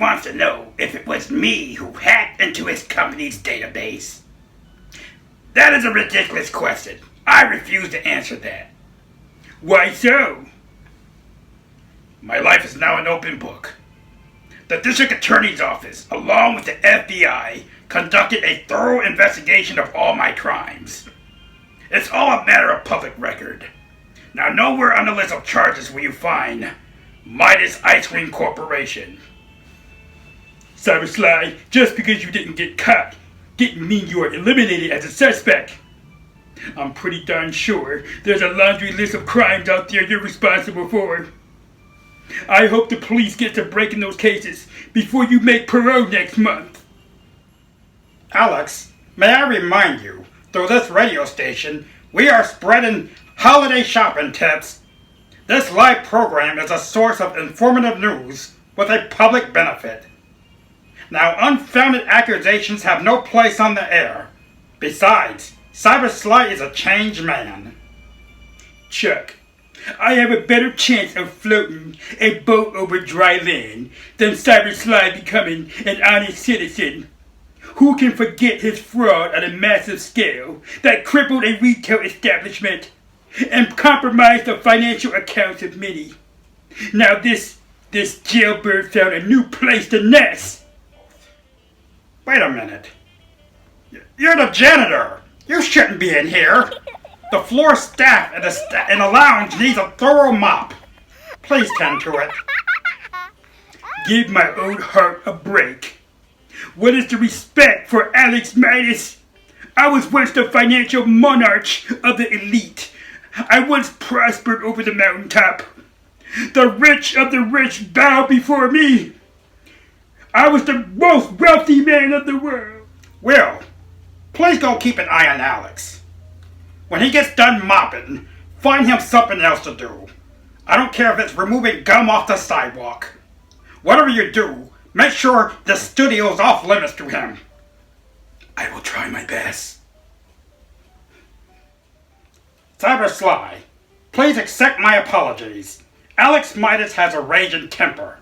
wants to know if it was me who hacked into his company's database. That is a ridiculous question. I refuse to answer that. Why so? My life is now an open book. The District Attorney's Office, along with the FBI, conducted a thorough investigation of all my crimes. It's all a matter of public record. Now, nowhere on the list of charges will you find Midas Ice Cream Corporation. Cyber Sly, just because you didn't get caught didn't mean you were eliminated as a suspect. I'm pretty darn sure there's a laundry list of crimes out there you're responsible for. I hope the police get to breaking those cases before you make parole next month. Alex, may I remind you, through this radio station, we are spreading holiday shopping tips. This live program is a source of informative news with a public benefit. Now, unfounded accusations have no place on the air. Besides, Cyber Sly is a changed man. Chuck, I have a better chance of floating a boat over dry land than Cyber Sly becoming an honest citizen. Who can forget his fraud on a massive scale that crippled a retail establishment and compromised the financial accounts of many? Now this jailbird found a new place to nest. Wait a minute. You're the janitor. You shouldn't be in here. The floor staff in the lounge needs a thorough mop. Please tend to it. Give my old heart a break. What is the respect for Alex Midas? I was once the financial monarch of the elite. I once prospered over the mountaintop. The rich of the rich bow before me. I was the most wealthy man of the world. Will, please go keep an eye on Alex. When he gets done mopping, find him something else to do. I don't care if it's removing gum off the sidewalk. Whatever you do, make sure the studio's off limits to him. I will try my best. Cyber Sly, please accept my apologies. Alex Midas has a raging temper.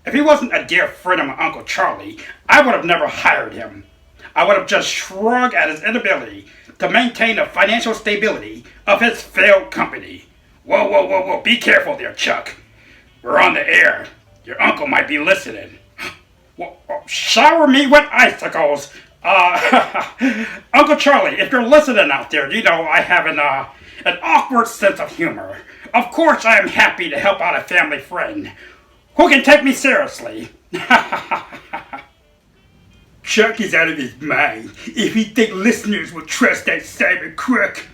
If he wasn't a dear friend of my Uncle Charlie, I would have never hired him. I would have just shrugged at his inability to maintain the financial stability of his failed company. Whoa, be careful there, Chuck. We're on the air. Your uncle might be listening. Shower me with icicles. Uncle Charlie, if you're listening out there, you know I have an awkward sense of humor. Of course I am happy to help out a family friend who can take me seriously. Chuck is out of his mind if he thinks listeners will trust that cyber crook.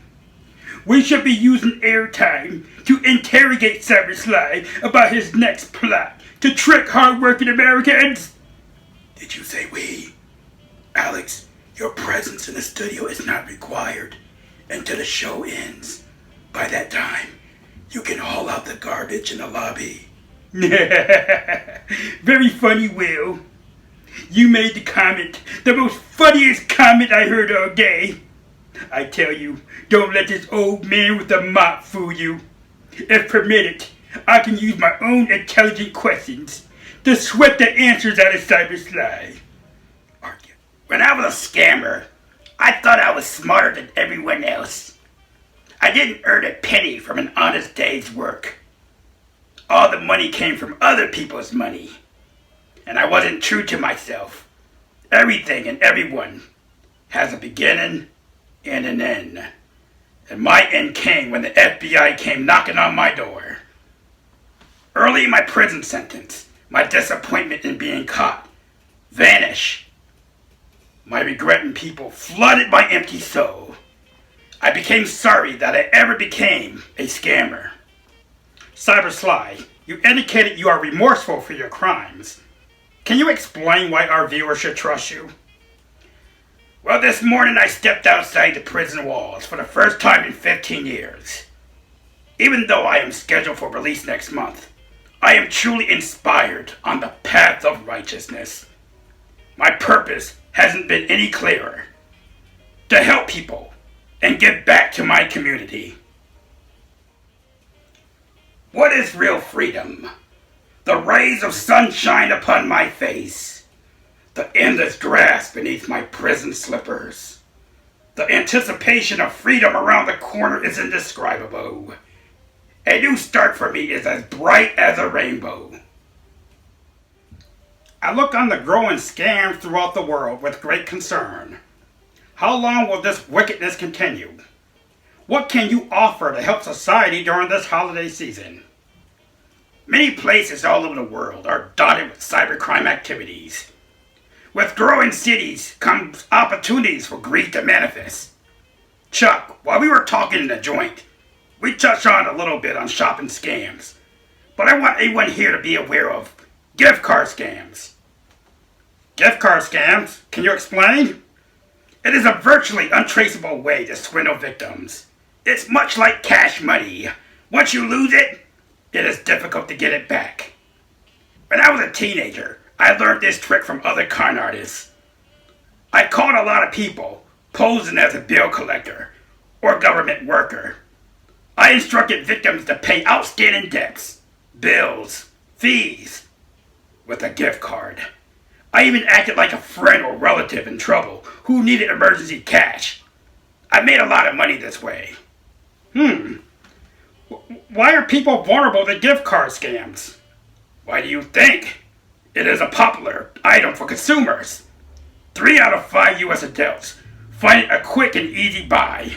We should be using airtime to interrogate Cyber Sly about his next plot to trick hard-working Americans. Did you say we? Alex, your presence in the studio is not required until the show ends. By that time, you can haul out the garbage in the lobby. Very funny, Will. You made the comment, the most funniest comment I heard all day. I tell you, don't let this old man with the mop fool you. If permitted, I can use my own intelligent questions to sweat the answers out of Cyber Sly. When I was a scammer, I thought I was smarter than everyone else. I didn't earn a penny from an honest day's work. All the money came from other people's money. And I wasn't true to myself. Everything and everyone has a beginning and an end. And my end came when the FBI came knocking on my door. Early in my prison sentence, my disappointment in being caught vanished. My regretting people flooded my empty soul. I became sorry that I ever became a scammer. Cyber Sly, you indicated you are remorseful for your crimes. Can you explain why our viewers should trust you? Well, this morning I stepped outside the prison walls for the first time in 15 years. Even though I am scheduled for release next month, I am truly inspired on the path of righteousness. My purpose hasn't been any clearer. To help people and give back to my community. What is real freedom? The rays of sunshine upon my face. The endless grass beneath my prison slippers. The anticipation of freedom around the corner is indescribable. A new start for me is as bright as a rainbow. I look on the growing scams throughout the world with great concern. How long will this wickedness continue? What can you offer to help society during this holiday season? Many places all over the world are dotted with cybercrime activities. With growing cities comes opportunities for greed to manifest. Chuck, while we were talking in the joint, we touched on a little bit on shopping scams, but I want anyone here to be aware of gift card scams. Gift card scams? Can you explain? It is a virtually untraceable way to swindle victims. It's much like cash money. Once you lose it, it is difficult to get it back. When I was a teenager, I learned this trick from other con artists. I called a lot of people, posing as a bill collector or government worker. I instructed victims to pay outstanding debts, bills, fees, with a gift card. I even acted like a friend or relative in trouble who needed emergency cash. I made a lot of money this way. Why are people vulnerable to gift card scams? Why do you think? It is a popular item for consumers. 3 out of 5 U.S. adults find it a quick and easy buy.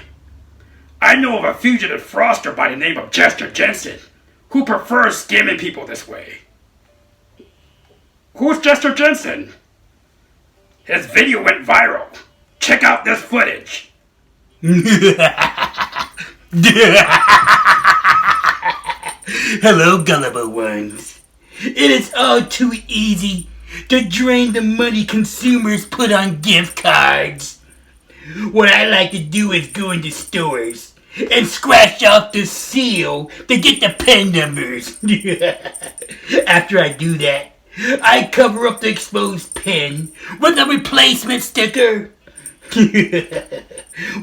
I know of a fugitive fraudster by the name of Jester Jensen who prefers scamming people this way. Who's Jester Jensen? His video went viral. Check out this footage. Hello, gullible ones. It is all too easy to drain the money consumers put on gift cards. What I like to do is go into stores and scratch off the seal to get the PIN numbers. After I do that, I cover up the exposed PIN with a replacement sticker.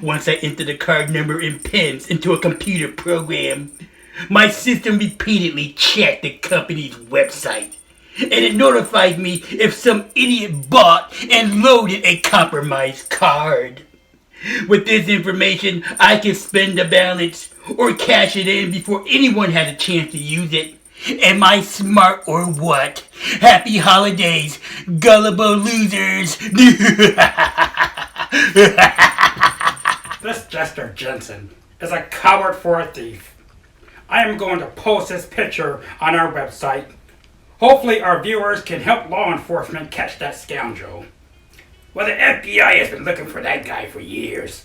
Once I enter the card number and PINs into a computer program, my system repeatedly checked the company's website, and it notified me if some idiot bought and loaded a compromised card. With this information, I can spend the balance or cash it in before anyone had a chance to use it. Am I smart or what? Happy holidays, gullible losers. This Jester Jensen is a coward for a thief. I am going to post this picture on our website. Hopefully our viewers can help law enforcement catch that scoundrel. Well, the FBI has been looking for that guy for years.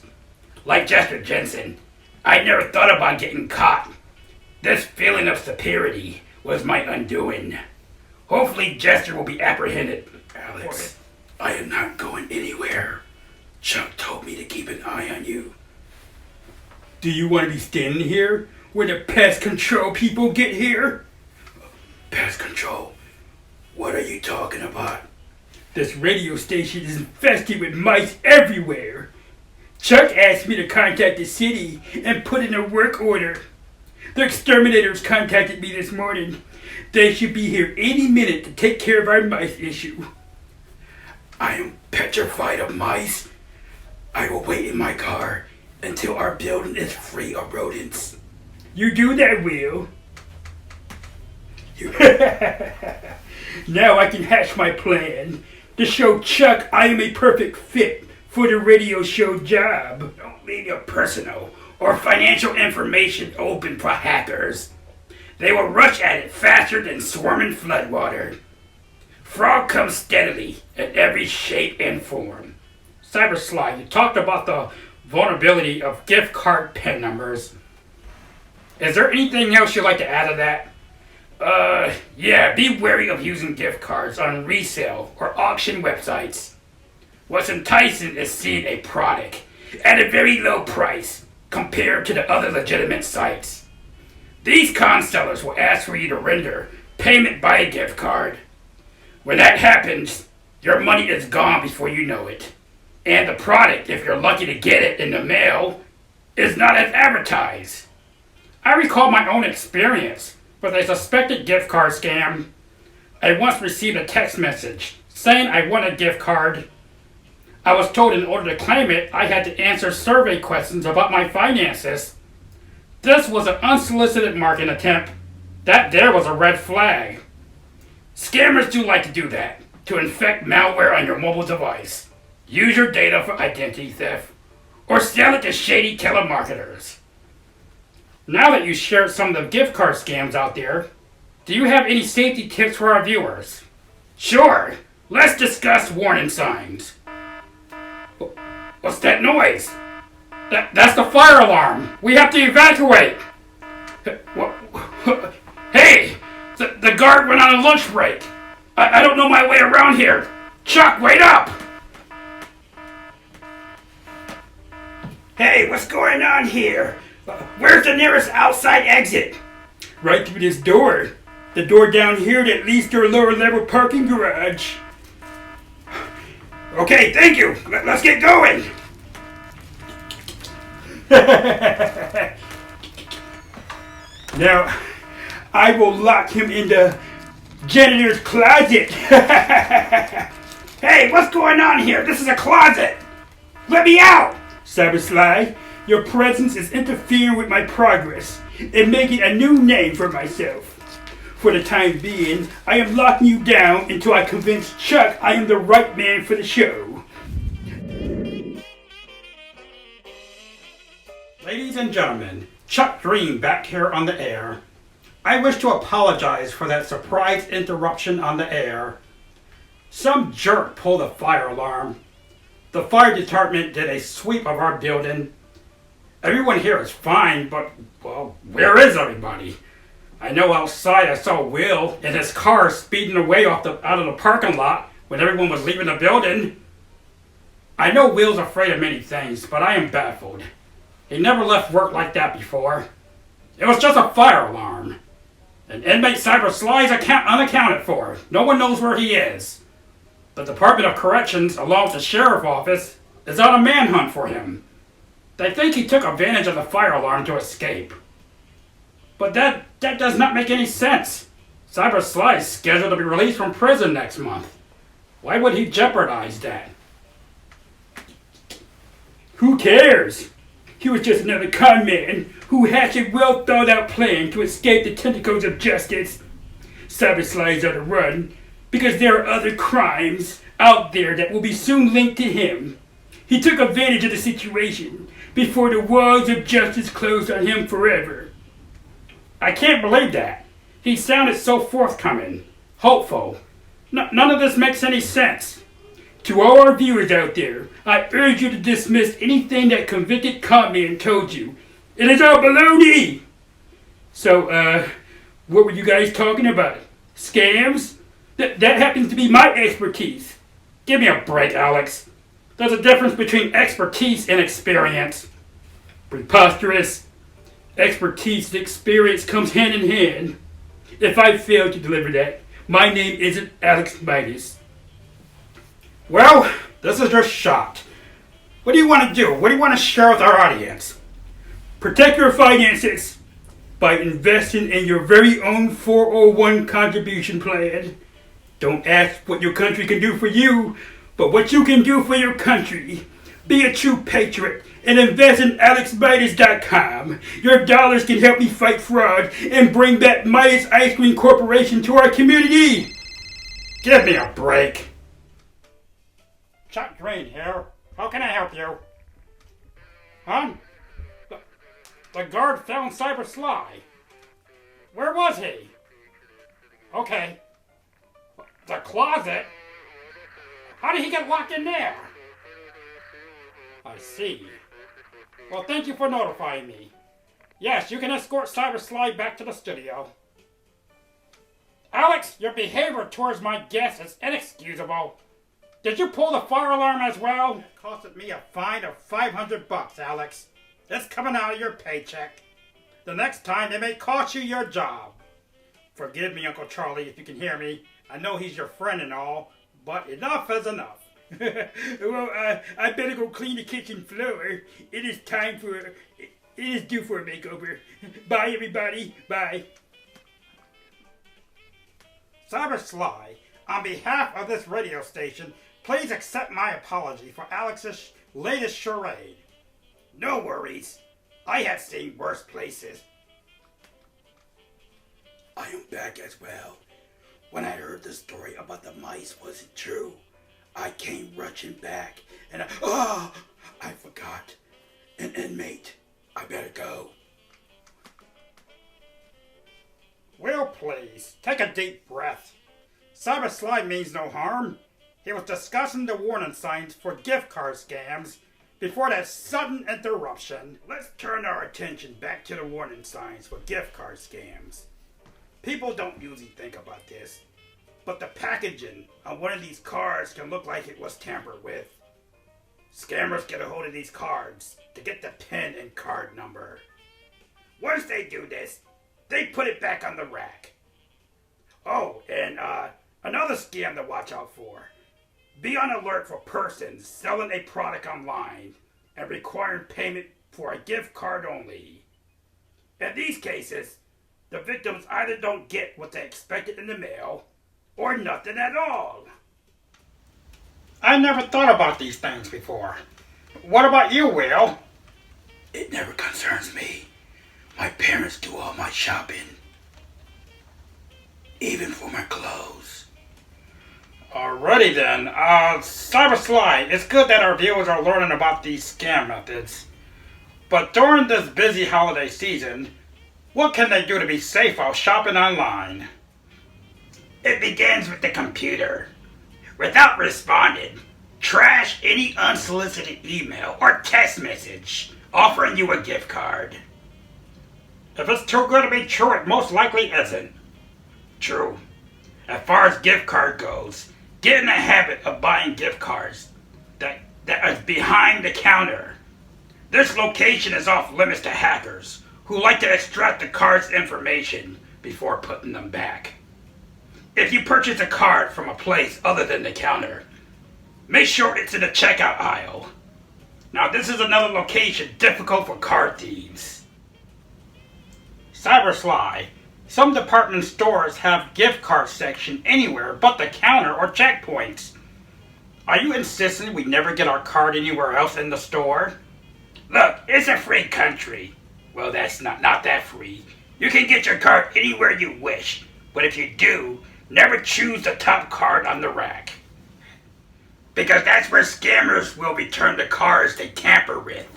Like Jester Jensen, I never thought about getting caught. This feeling of superiority was my undoing. Hopefully Jester will be apprehended. Alex, I am not going anywhere. Chuck told me to keep an eye on you. Do you want to be standing here when the pest control people get here? Pest control? What are you talking about? This radio station is infested with mice everywhere. Chuck asked me to contact the city and put in a work order. The exterminators contacted me this morning. They should be here any minute to take care of our mice issue. I am petrified of mice. I will wait in my car until our building is free of rodents. You do that, Will. Now I can hatch my plan to show Chuck I am a perfect fit for the radio show job. Don't leave your personal or financial information open for hackers. They will rush at it faster than swarming floodwater. Fraud comes steadily in every shape and form. Cyberslide, you talked about the vulnerability of gift card PIN numbers. Is there anything else you'd like to add to that? Yeah, be wary of using gift cards on resale or auction websites. What's enticing is seeing a product at a very low price compared to the other legitimate sites. These con sellers will ask for you to render payment by a gift card. When that happens, your money is gone before you know it. And the product, if you're lucky to get it in the mail, is not as advertised. I recall my own experience with a suspected gift card scam. I once received a text message saying I won a gift card. I was told in order to claim it, I had to answer survey questions about my finances. This was an unsolicited marketing attempt. That there was a red flag. Scammers do like to do that, to infect malware on your mobile device, use your data for identity theft, or sell it to shady telemarketers. Now that you shared some of the gift card scams out there, do you have any safety tips for our viewers? Sure, let's discuss warning signs. What's that noise? That's the fire alarm. We have to evacuate. Hey, the guard went on a lunch break. I don't know my way around here. Chuck, wait up! Hey, what's going on here? Where's the nearest outside exit? Right through this door. The door down here that leads to a lower level parking garage. Okay, thank you. Let's get going. Now, I will lock him in the janitor's closet. Hey, what's going on here? This is a closet. Let me out. Cybersly, your presence is interfering with my progress and making a new name for myself. For the time being, I am locking you down until I convince Chuck I am the right man for the show. Ladies and gentlemen, Chuck Green back here on the air. I wish to apologize for that surprise interruption on the air. Some jerk pulled a fire alarm. The fire department did a sweep of our building. Everyone here is fine, but, well, where is everybody? I know outside I saw Will in his car speeding away out of the parking lot when everyone was leaving the building. I know Will's afraid of many things, but I am baffled. He never left work like that before. It was just a fire alarm. An inmate Cybersly is unaccounted for. No one knows where he is. The Department of Corrections, along with the Sheriff's Office, is on a manhunt for him. They think he took advantage of the fire alarm to escape. But that does not make any sense. Cybersly is scheduled to be released from prison next month. Why would he jeopardize that? Who cares? He was just another con man who hatched a well thought out plan to escape the tentacles of justice. Cybersly is on the run because there are other crimes out there that will be soon linked to him. He took advantage of the situation before the walls of justice closed on him forever. I can't believe that. He sounded so forthcoming, hopeful. None of this makes any sense. To all our viewers out there, I urge you to dismiss anything that convicted con man told you. It is all baloney! So, what were you guys talking about? Scams? That happens to be my expertise. Give me a break, Alex. There's a difference between expertise and experience. Preposterous. Expertise and experience comes hand in hand. If I fail to deliver that, my name isn't Alex Midas. Well, this is your shot. What do you want to do? What do you want to share with our audience? Protect your finances by investing in your very own 401 contribution plan. Don't ask what your country can do for you, but what you can do for your country. Be a true patriot and invest in alexmidas.com. Your dollars can help me fight fraud and bring back Midas Ice Cream Corporation to our community. Give me a break. Chuck Green here. How can I help you? Huh? The guard found Cybersly. Where was he? Okay. The closet? How did he get locked in there? I see. Well, thank you for notifying me. Yes, you can escort Cybersly back to the studio. Alex, your behavior towards my guests is inexcusable. Did you pull the fire alarm as well? It costed me a fine of $500, Alex. It's coming out of your paycheck. The next time, it may cost you your job. Forgive me, Uncle Charlie, if you can hear me. I know he's your friend and all, but enough is enough. Well, I better go clean the kitchen floor. It is due for a makeover. Bye, everybody. Bye. Cyber Sly, on behalf of this radio station, please accept my apology for Alex's latest charade. No worries. I have seen worse places. I am back as well. When I heard the story about the mice wasn't true, I came rushing back and I forgot. An inmate. I better go. Will, please, take a deep breath. Cyber Sly means no harm. He was discussing the warning signs for gift card scams before that sudden interruption. Let's turn our attention back to the warning signs for gift card scams. People don't usually think about this, but the packaging on one of these cards can look like it was tampered with. Scammers get a hold of these cards to get the PIN and card number. Once they do this, they put it back on the rack. Oh, and another scam to watch out for. Be on alert for persons selling a product online and requiring payment for a gift card only. In these cases, the victims either don't get what they expected in the mail or nothing at all. I never thought about these things before. What about you, Will? It never concerns me. My parents do all my shopping. Even for my clothes. Alrighty then. Cyber Sly, it's good that our viewers are learning about these scam methods. But during this busy holiday season, what can they do to be safe while shopping online? It begins with the computer. Without responding, trash any unsolicited email or text message offering you a gift card. If it's too good to be true, it most likely isn't. True. As far as gift card goes, get in the habit of buying gift cards that is behind the counter. This location is off limits to hackers who like to extract the card's information before putting them back. If you purchase a card from a place other than the counter, make sure it's in the checkout aisle. Now this is another location difficult for card thieves. Cyber Sly, some department stores have gift card section anywhere but the counter or checkpoints. Are you insisting we never get our card anywhere else in the store? Look, it's a free country. Well, that's not that free. You can get your card anywhere you wish, but if you do, never choose the top card on the rack. Because that's where scammers will return the cards they tamper with.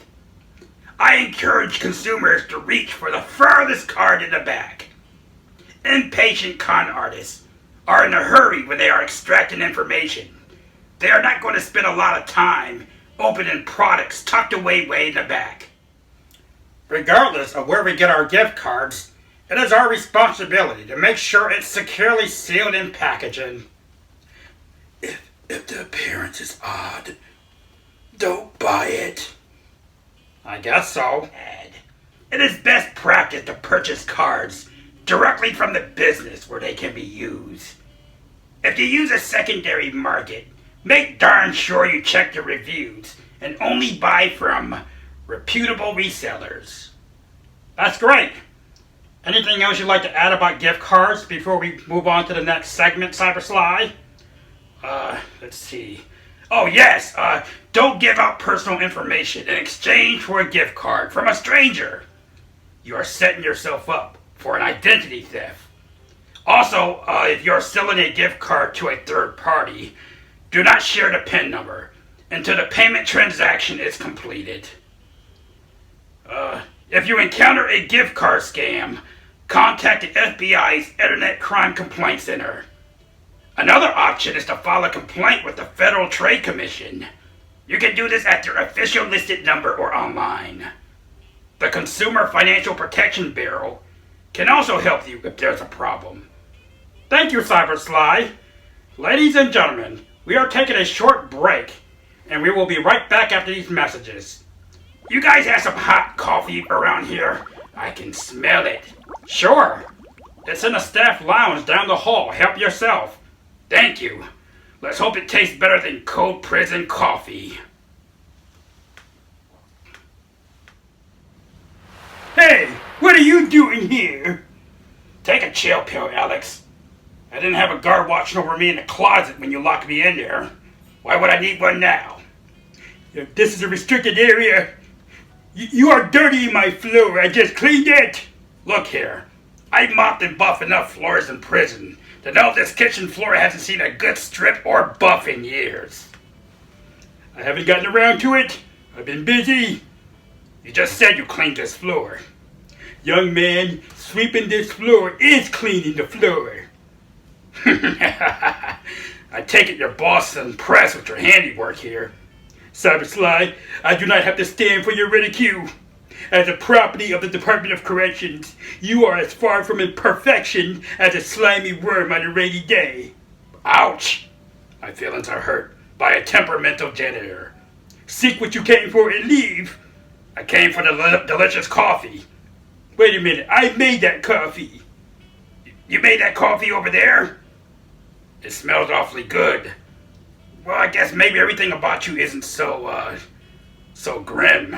I encourage consumers to reach for the farthest card in the back. Impatient con artists are in a hurry when they are extracting information. They are not going to spend a lot of time opening products tucked away way in the back. Regardless of where we get our gift cards, it is our responsibility to make sure it's securely sealed in packaging. If the appearance is odd, don't buy it. I guess so. It is best practice to purchase cards directly from the business where they can be used. If you use a secondary market, make darn sure you check the reviews and only buy from reputable resellers. That's great. Anything else you'd like to add about gift cards before we move on to the next segment, Cyber Sly? Let's see. Oh yes, don't give out personal information in exchange for a gift card from a stranger. You are setting yourself up for an identity theft. Also, if you're selling a gift card to a third party, do not share the PIN number until the payment transaction is completed. If you encounter a gift card scam, contact the FBI's Internet Crime Complaint Center. Another option is to file a complaint with the Federal Trade Commission. You can do this at their official listed number or online. The Consumer Financial Protection Bureau can also help you if there's a problem. Thank you, Cyber Sly. Ladies and gentlemen, we are taking a short break, and we will be right back after these messages. You guys have some hot coffee around here? I can smell it. Sure. It's in the staff lounge down the hall. Help yourself. Thank you. Let's hope it tastes better than cold prison coffee. Hey, what are you doing here? Take a chill pill, Alex. I didn't have a guard watching over me in the closet when you locked me in there. Why would I need one now? This is a restricted area. You are dirtying my floor. I just cleaned it. Look here. I mopped and buffed enough floors in prison to know this kitchen floor hasn't seen a good strip or buff in years. I haven't gotten around to it. I've been busy. You just said you cleaned this floor. Young man, sweeping this floor is cleaning the floor. I take it your boss is impressed with your handiwork here. Cyber Sly, I do not have to stand for your ridicule. As a property of the Department of Corrections, you are as far from imperfection as a slimy worm on a rainy day. Ouch! My feelings are hurt by a temperamental janitor. Seek what you came for and leave. I came for the delicious coffee. Wait a minute, I made that coffee. You made that coffee over there? It smells awfully good. Well, I guess maybe everything about you isn't so grim.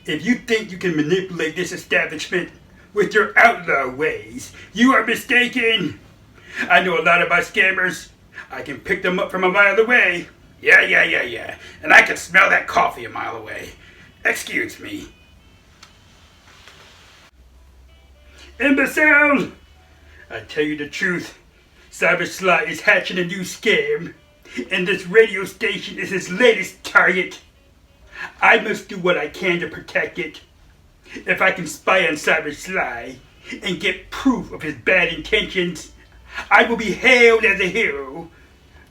If you think you can manipulate this establishment with your outlaw ways, you are mistaken. I know a lot about scammers. I can pick them up from a mile away. Yeah. And I can smell that coffee a mile away. Excuse me. Imbecile! I tell you the truth. Cyber Sly is hatching a new scam, and this radio station is his latest target. I must do what I can to protect it. If I can spy on Cyber Sly and get proof of his bad intentions, I will be hailed as a hero.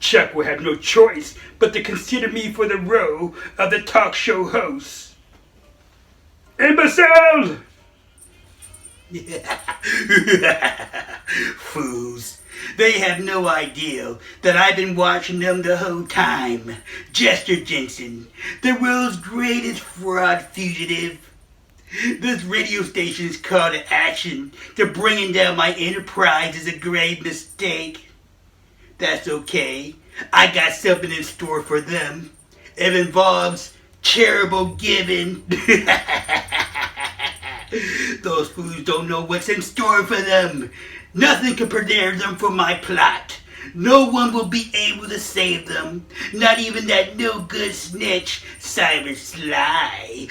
Chuck will have no choice but to consider me for the role of the talk show host. Imbecile! Fools. They have no idea that I've been watching them the whole time. Jester Jensen, the world's greatest fraud fugitive. This radio station's call to action to bringing down my enterprise is a grave mistake. That's okay. I got something in store for them. It involves charitable giving. Those fools don't know what's in store for them. Nothing can prepare them for my plot. No one will be able to save them. Not even that no-good snitch, Cyber Sly.